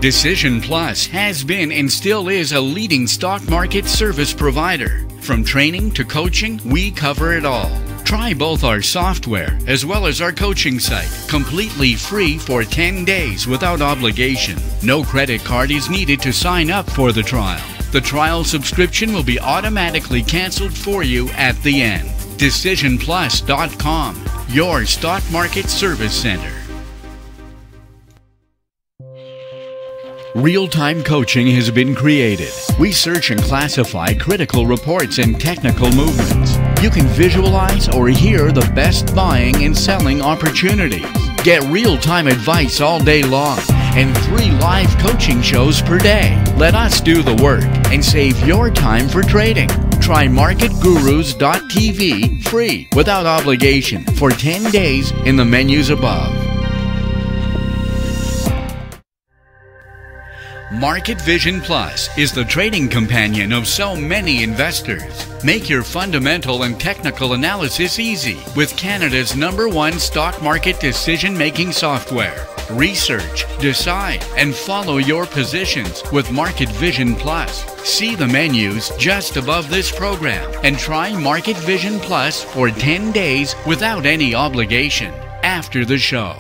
Decision Plus has been and still is a leading stock market service provider. From training to coaching, we cover it all. Try both our software as well as our coaching site, completely free for 10 days without obligation. No credit card is needed to sign up for the trial. The trial subscription will be automatically canceled for you at the end. DecisionPlus.com, your stock market service center. Real-time coaching has been created. We search and classify critical reports and technical movements. You can visualize or hear the best buying and selling opportunities. Get real-time advice all day long and 3 live coaching shows per day. Let us do the work and save your time for trading. Try marketgurus.tv free without obligation for 10 days in the menus above. Market Vision Plus is the trading companion of so many investors. Make your fundamental and technical analysis easy with Canada's #1 stock market decision-making software. Research, decide, and follow your positions with Market Vision Plus. See the menus just above this program and try Market Vision Plus for 10 days without any obligation after the show.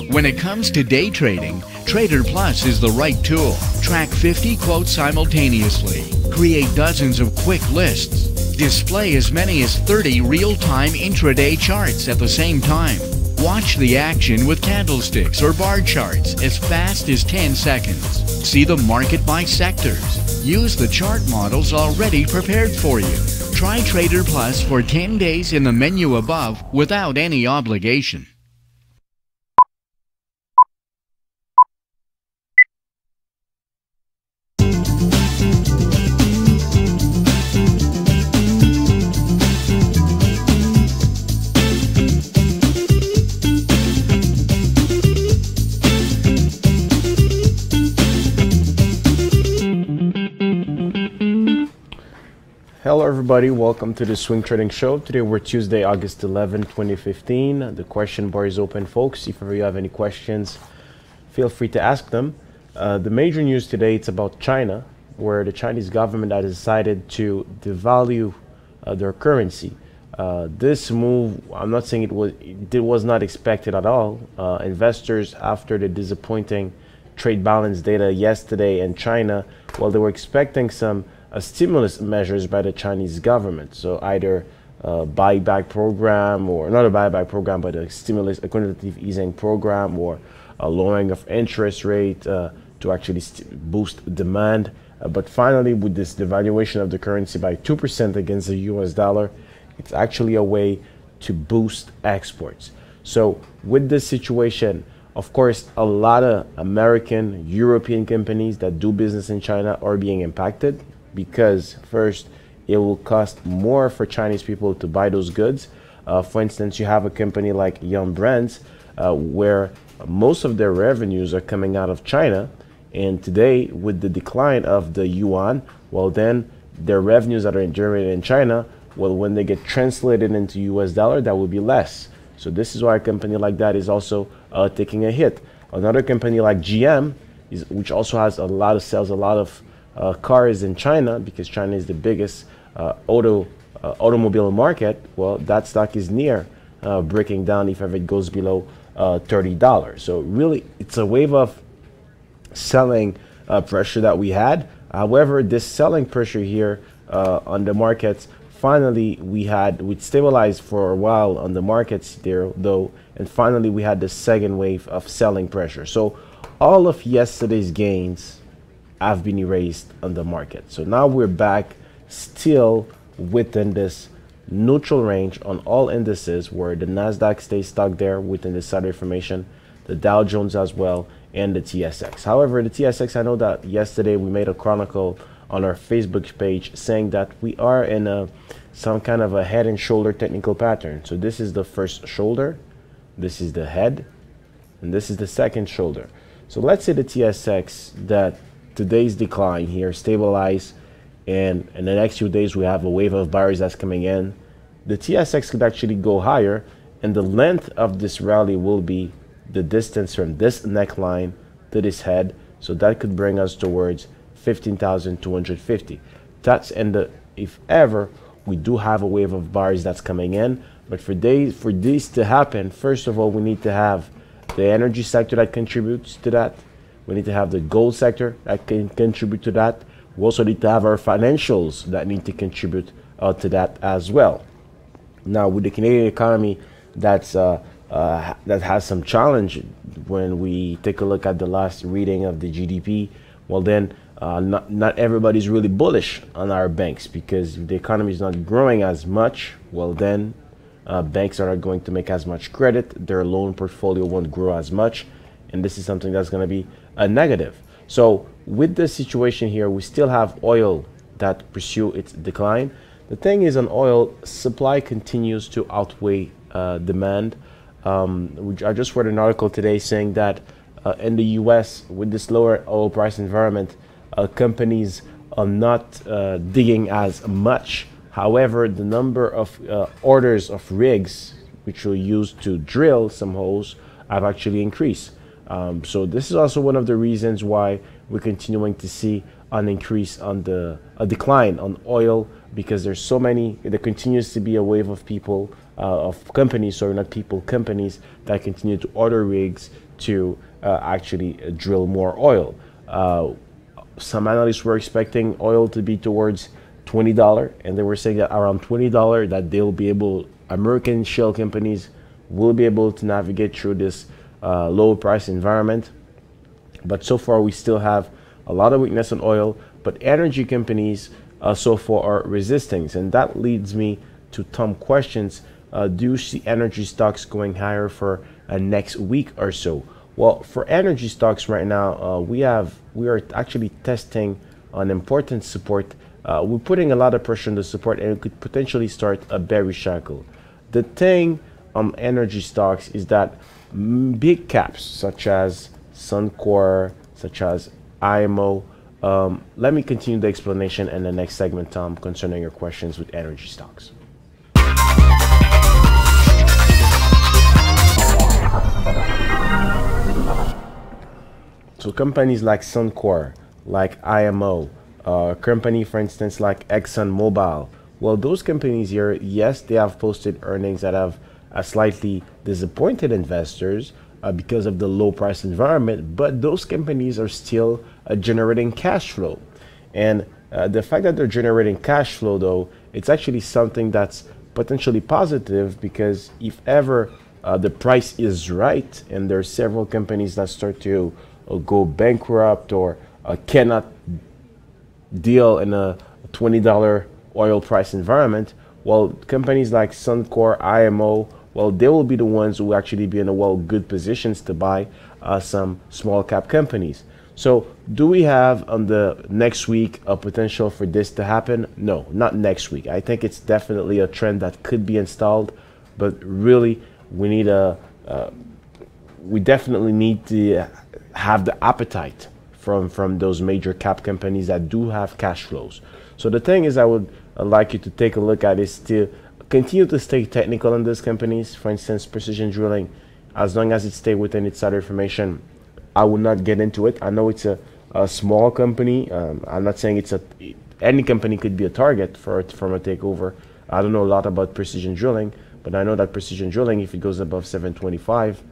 When it comes to day trading, Trader Plus is the right tool. Track 50 quotes simultaneously. Create dozens of quick lists. Display as many as 30 real-time intraday charts at the same time. Watch the action with candlesticks or bar charts as fast as 10 seconds. See the market by sectors. Use the chart models already prepared for you. Try Trader Plus for 10 days in the menu above without any obligation. Hello everybody, welcome to the Swing Trading Show. Today we're Tuesday, August 11, 2015. The question bar is open, folks. If ever you have any questions, feel free to ask them. The major news today, it's about China, where the Chinese government has decided to devalue their currency. This move, I'm not saying it was not expected at all. Investors, after the disappointing trade balance data yesterday in China, well, they were expecting some stimulus measures by the Chinese government. So either a buyback program, or not a buyback program, but a stimulus, a quantitative easing program, or a lowering of interest rate to actually boost demand. But finally, with this devaluation of the currency by 2% against the US dollar, it's actually a way to boost exports. So with this situation, of course, a lot of American, European companies that do business in China are being impacted, because first, it will cost more for Chinese people to buy those goods. For instance, you have a company like Yum Brands, where most of their revenues are coming out of China. And today, with the decline of the yuan, well, then their revenues that are generated in China, well, when they get translated into US dollar, that will be less. So this is why a company like that is also taking a hit. Another company like GM, which also has sells a lot of cars in China, because China is the biggest automobile market, well, that stock is near breaking down if ever it goes below $30. So really, it's a wave of selling pressure that we had. However, this selling pressure here on the markets, finally we'd stabilized for a while on the markets there, though, and finally we had the second wave of selling pressure. So all of yesterday's gains have been erased on the market. So now we're back still within this neutral range on all indices, where the Nasdaq stays stuck there within the Saturday formation, the Dow Jones as well, and the TSX. However, the TSX, I know that yesterday we made a chronicle on our Facebook page saying that we are in some kind of a head and shoulder technical pattern. So this is the first shoulder, this is the head, and this is the second shoulder. So let's say the TSX, that today's decline here stabilize, and in the next few days we have a wave of buyers that's coming in. The TSX could actually go higher, and the length of this rally will be the distance from this neckline to this head. So that could bring us towards 15,250. That's in the, if ever we do have a wave of buyers that's coming in. But for these to happen, first of all, we need to have the energy sector that contributes to that. We need to have the gold sector that can contribute to that. We also need to have our financials that need to contribute to that as well. Now, with the Canadian economy that has some challenge, when we take a look at the last reading of the GDP, well then, not everybody's really bullish on our banks, because if the economy is not growing as much, well then, banks are not going to make as much credit, their loan portfolio won't grow as much, and this is something that's going to be a negative. So with the situation here, we still have oil that pursue its decline. The thing is, on oil, supply continues to outweigh demand. I just read an article today saying that in the US, with this lower oil price environment, companies are not digging as much. However, the number of orders of rigs, which will use to drill some holes, have actually increased. So this is also one of the reasons why we're continuing to see an increase on a decline on oil, because there's so many, there continues to be a wave of people, of companies, sorry, not people, companies that continue to order rigs to actually drill more oil. Some analysts were expecting oil to be towards $20, and they were saying that around $20 that they'll be able, American shale companies will be able to navigate through this low price environment. But so far we still have a lot of weakness in oil, but energy companies so far are resisting. And that leads me to Tom questions. Do you see energy stocks going higher for next week or so? Well, for energy stocks right now, we are actually testing an important support. We're putting a lot of pressure on the support, and it could potentially start a bearish cycle. The thing on energy stocks is that big caps such as Suncor, such as IMO. Let me continue the explanation in the next segment, Tom, concerning your questions with energy stocks. So companies like Suncor, like IMO, company, for instance, like ExxonMobil, well, those companies here, yes, they have posted earnings that have slightly disappointed investors because of the low price environment, but those companies are still generating cash flow. And the fact that they're generating cash flow, though, it's actually something that's potentially positive, because if ever the price is right and there are several companies that start to go bankrupt or cannot deal in a $20 oil price environment, well, companies like Suncor, IMO, well, they will be the ones who actually be in good positions to buy some small cap companies. So do we have on the next week a potential for this to happen? No, not next week. I think it's definitely a trend that could be installed, but really we need we definitely need to have the appetite from those major cap companies that do have cash flows. So the thing is, I would like you to take a look at is to continue to stay technical on these companies. For instance, Precision Drilling, as long as it stays within its other information, I will not get into it. I know it's a small company. I'm not saying any company could be a target from a takeover. I don't know a lot about Precision Drilling, but I know that Precision Drilling, if it goes above 725,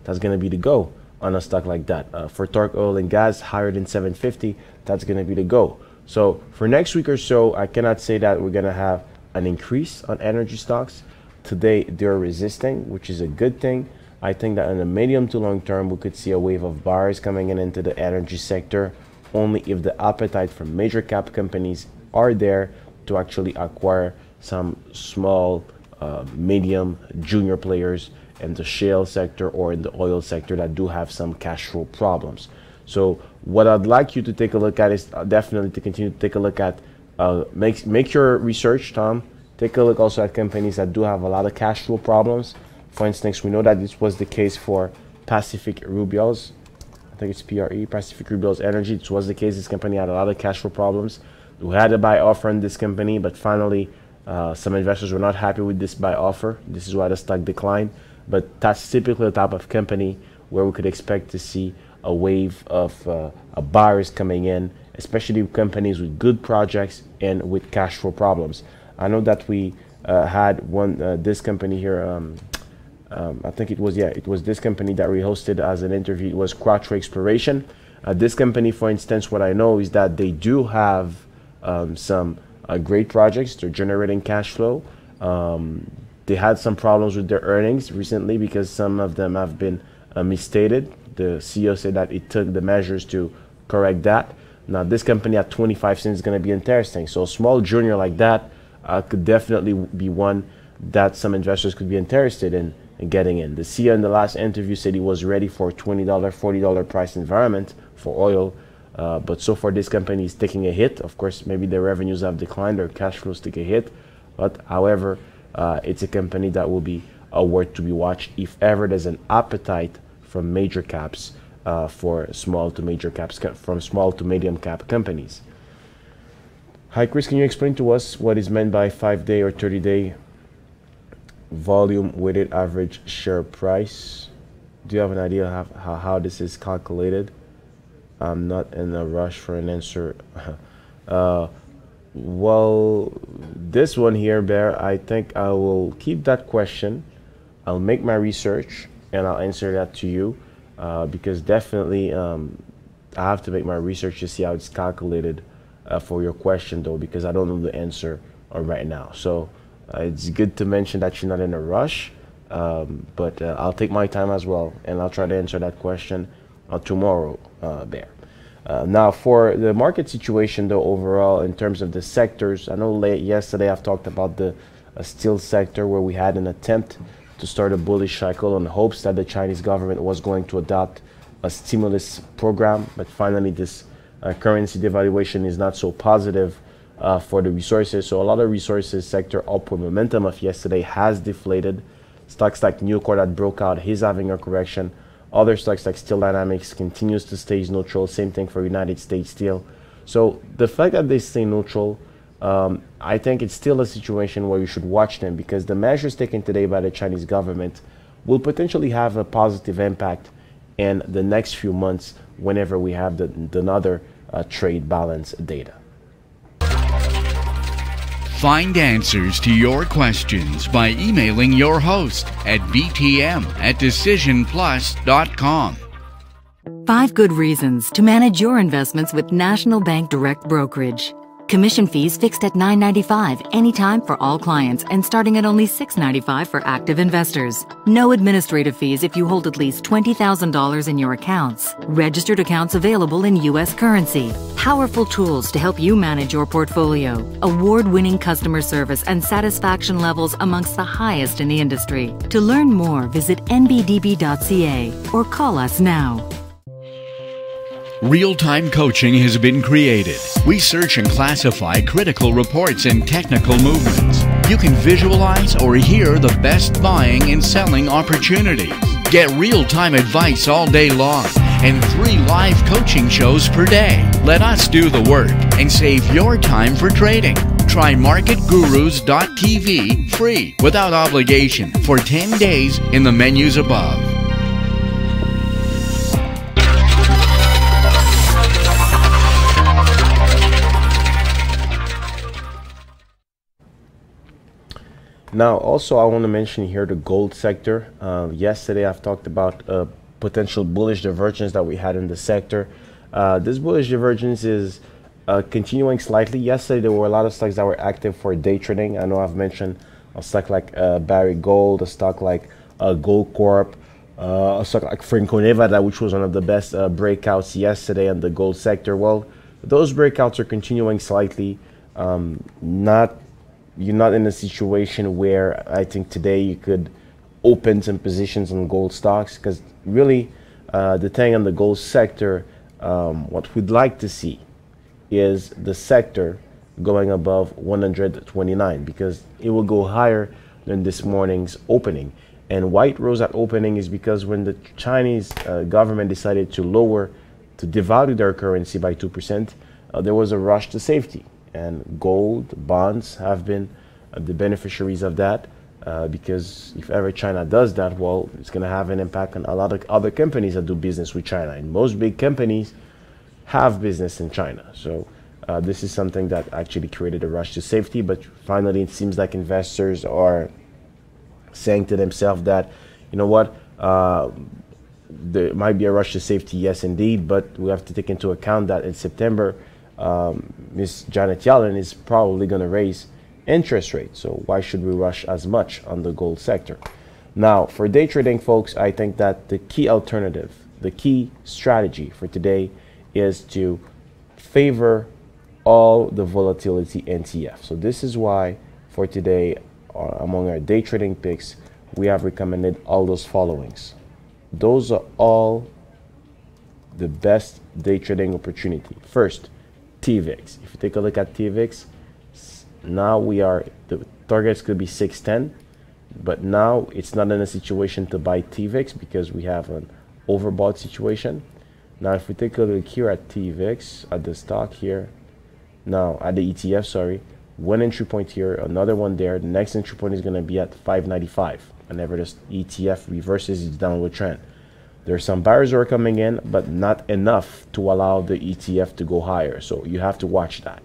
that's going to be the go on a stock like that. For Torque Oil and Gas, higher than 750, that's going to be the go. So for next week or so, I cannot say that we're going to have an increase on energy stocks. Today, they're resisting, which is a good thing. I think that in the medium to long term, we could see a wave of buyers coming into the energy sector, only if the appetite from major cap companies are there to actually acquire some small, medium, junior players in the shale sector or in the oil sector that do have some cash flow problems. So what I'd like you to take a look at is definitely to continue to take a look at, make your research, Tom. Take a look also at companies that do have a lot of cash flow problems. For instance, we know that this was the case for Pacific Rubials. I think it's PRE, Pacific Rubials Energy. This was the case. This company had a lot of cash flow problems. We had a buy offer on this company, but finally some investors were not happy with this buy offer. This is why the stock declined. but that's typically the type of company where we could expect to see a wave of buyers coming in, especially companies with good projects and with cash flow problems. I know that we had this company here. I think it was this company that we hosted as an interview. It was Quattro Exploration. This company, for instance, what I know is that they do have some great projects. They're generating cash flow. They had some problems with their earnings recently because some of them have been misstated. The CEO said that it took the measures to correct that. Now, this company at 25 cents is going to be interesting. So a small junior like that could definitely be one that some investors could be interested in getting in. The CEO in the last interview said he was ready for $20, $40 price environment for oil. But so far, this company is taking a hit. Of course, maybe their revenues have declined, their cash flows take a hit. But however, it's a company that will be worth to be watched if ever there's an appetite from major caps for small to major caps, from small to medium cap companies. Hi, Chris, can you explain to us what is meant by 5-day or 30-day volume weighted average share price? Do you have an idea how this is calculated? I'm not in a rush for an answer. Well, this one here, Bear, I think I will keep that question. I'll make my research and I'll answer that to you because definitely I have to make my research to see how it's calculated for your question, though, because I don't know the answer right now. So it's good to mention that you're not in a rush, but I'll take my time as well and I'll try to answer that question tomorrow, Bear. Now, for the market situation, though, overall, in terms of the sectors, I know yesterday I've talked about the steel sector where we had an attempt to start a bullish cycle on hopes that the Chinese government was going to adopt a stimulus program, but finally this currency devaluation is not so positive for the resources. So a lot of resources sector upward momentum of yesterday has deflated. Stocks like Nucor that broke out is having a correction. Other stocks like Steel Dynamics continues to stay neutral. Same thing for United States Steel. So the fact that they stay neutral, I think it's still a situation where you should watch them because the measures taken today by the Chinese government will potentially have a positive impact in the next few months whenever we have another trade balance data. Find answers to your questions by emailing your host at btm@decisionplus.com. 5 good reasons to manage your investments with National Bank Direct Brokerage. Commission fees fixed at $9.95 anytime for all clients and starting at only $6.95 for active investors. No administrative fees if you hold at least $20,000 in your accounts. Registered accounts available in U.S. currency. Powerful tools to help you manage your portfolio. Award-winning customer service and satisfaction levels amongst the highest in the industry. To learn more, visit nbdb.ca or call us now. Real-time coaching has been created. We search and classify critical reports and technical movements. You can visualize or hear the best buying and selling opportunities. Get real-time advice all day long and 3 live coaching shows per day. Let us do the work and save your time for trading. Try marketgurus.tv free without obligation for 10 days in the menus above. Now, also, I want to mention here the gold sector. Yesterday, I've talked about potential bullish divergence that we had in the sector. This bullish divergence is continuing slightly. Yesterday, there were a lot of stocks that were active for day trading. I know I've mentioned a stock like Barry Gold, a stock like Gold Corp, a stock like Franco-Nevada, which was one of the best breakouts yesterday in the gold sector. Well, those breakouts are continuing slightly. You're not in a situation where I think today you could open some positions on gold stocks because really the thing on the gold sector, what we'd like to see is the sector going above 129 because it will go higher than this morning's opening. And why it rose at opening is because when the Chinese government decided to devalue their currency by 2%, there was a rush to safety. And gold bonds have been the beneficiaries of that. because if ever China does that, well, it's going to have an impact on a lot of other companies that do business with China. And most big companies have business in China. So this is something that actually created a rush to safety. But finally, it seems like investors are saying to themselves that, you know what, there might be a rush to safety, yes, indeed. But we have to take into account that in September, Ms. Janet Yellen is probably going to raise interest rates. So why should we rush as much on the gold sector? Now, for day trading, folks, I think that the key alternative, the key strategy for today is to favor all the volatility NTF. So this is why for today, among our day trading picks, we have recommended all those followings. Those are all the best day trading opportunity. First, TVIX. If you take a look at TVIX, now the targets could be 610, but now it's not in a situation to buy TVIX because we have an overbought situation. Now if we take a look here at TVIX, at the stock here, now at the ETF, sorry, one entry point here, another one there. The next entry point is going to be at 595 whenever this ETF reverses its downward trend. There are some buyers who are coming in, but not enough to allow the ETF to go higher, so you have to watch that.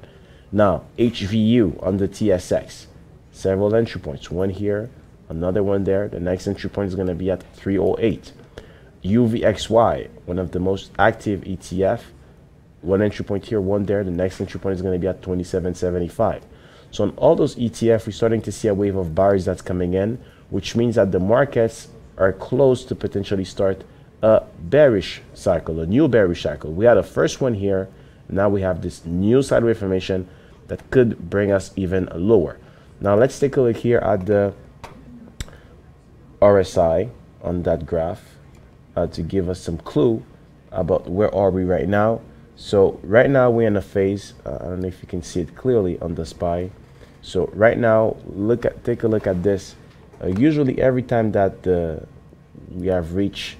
Now, HVU on the TSX, several entry points. One here, another one there. The next entry point is going to be at 308. UVXY, one of the most active ETF. One entry point here, one there. The next entry point is going to be at 2775. So on all those ETF, we're starting to see a wave of buyers that's coming in, which means that the markets are close to potentially start a bearish cycle, a new bearish cycle. We had a first one here. Now we have this new sideways formation that could bring us even lower. Now let's take a look here at the RSI on that graph to give us some clue about where are we right now. So right now we're in a phase, I don't know if you can see it clearly on the SPY. So right now, take a look at this. Usually every time that we have reached,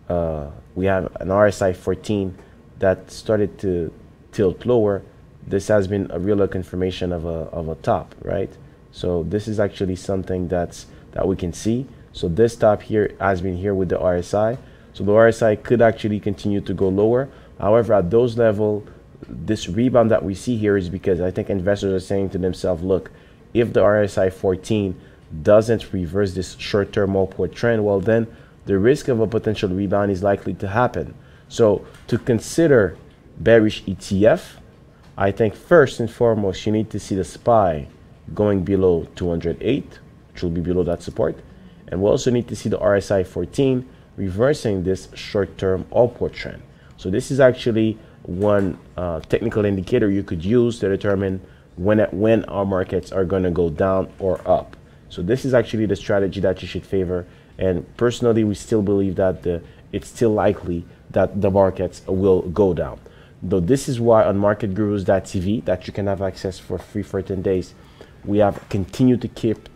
we have an RSI 14 that started to tilt lower, this has been a real confirmation of a top, right? So this is actually something that we can see. So this top here has been here with the RSI. So the RSI could actually continue to go lower. However, at those levels, this rebound that we see here is because I think investors are saying to themselves, look, if the RSI 14 doesn't reverse this short-term upward trend, well then the risk of a potential rebound is likely to happen. So to consider bearish ETF, I think first and foremost you need to see the SPY going below 208, which will be below that support, and we also need to see the RSI 14 reversing this short-term upward trend. So this is actually one technical indicator you could use to determine when our markets are going to go down or up. So this is actually the strategy that you should favor. And personally, we still believe that it's still likely that the markets will go down. Though this is why on marketgurus.tv, that you can have access for free for 10 days, we have continued to keep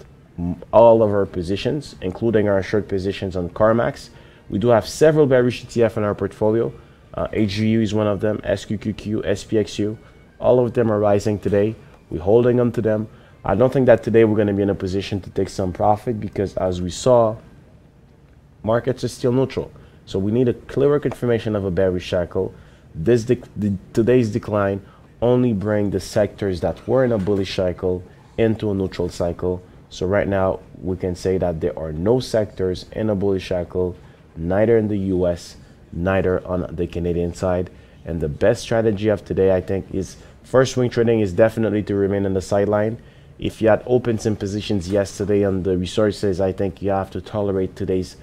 all of our positions, including our short positions on CarMax. We do have several bearish ETF in our portfolio. HGU is one of them, SQQQ, SPXU. All of them are rising today. We're holding on to them. I don't think that today we're going to be in a position to take some profit because, as we saw, markets are still neutral. So we need a clearer confirmation of a bearish cycle. Today's decline only bring the sectors that were in a bullish cycle into a neutral cycle. So right now we can say that there are no sectors in a bullish cycle, neither in the US, neither on the Canadian side. And the best strategy of today, I think, is first swing trading is definitely to remain on the sideline. If you had opened some positions yesterday on the resources, I think you have to tolerate today's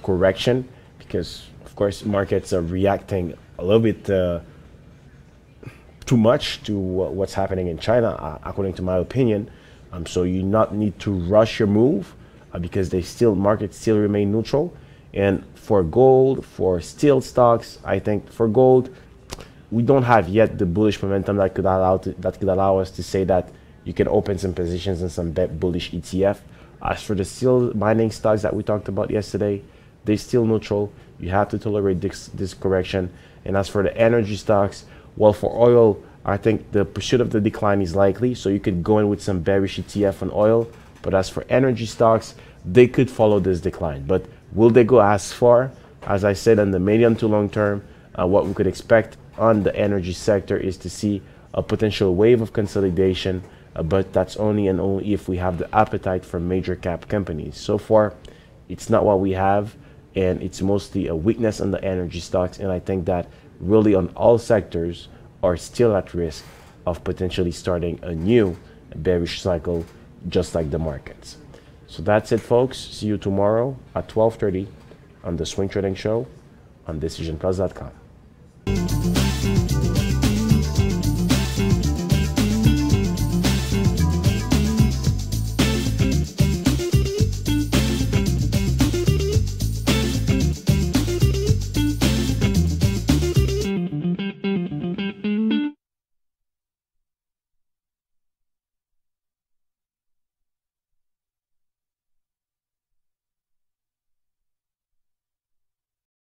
correction because, of course, markets are reacting a little bit too much to what's happening in China, according to my opinion. So you not need to rush your move because markets still remain neutral. And for gold, for steel stocks, I think for gold, we don't have yet the bullish momentum that could allow us to say that you can open some positions in some bullish ETF. As for the steel mining stocks that we talked about yesterday, they're still neutral. You have to tolerate this correction. And as for the energy stocks, well, for oil, I think the pursuit of the decline is likely. So you could go in with some bearish ETF on oil, But as for energy stocks, they could follow this decline. But will they go as far? As I said, in the medium to long term, what we could expect on the energy sector is to see a potential wave of consolidation, but that's only and only if we have the appetite for major cap companies. So far, it's not what we have, and it's mostly a weakness on the energy stocks, and I think that really on all sectors are still at risk of potentially starting a new bearish cycle, just like the markets. So that's it, folks. See you tomorrow at 12:30 on the Swing Trading Show on DecisionPlus.com.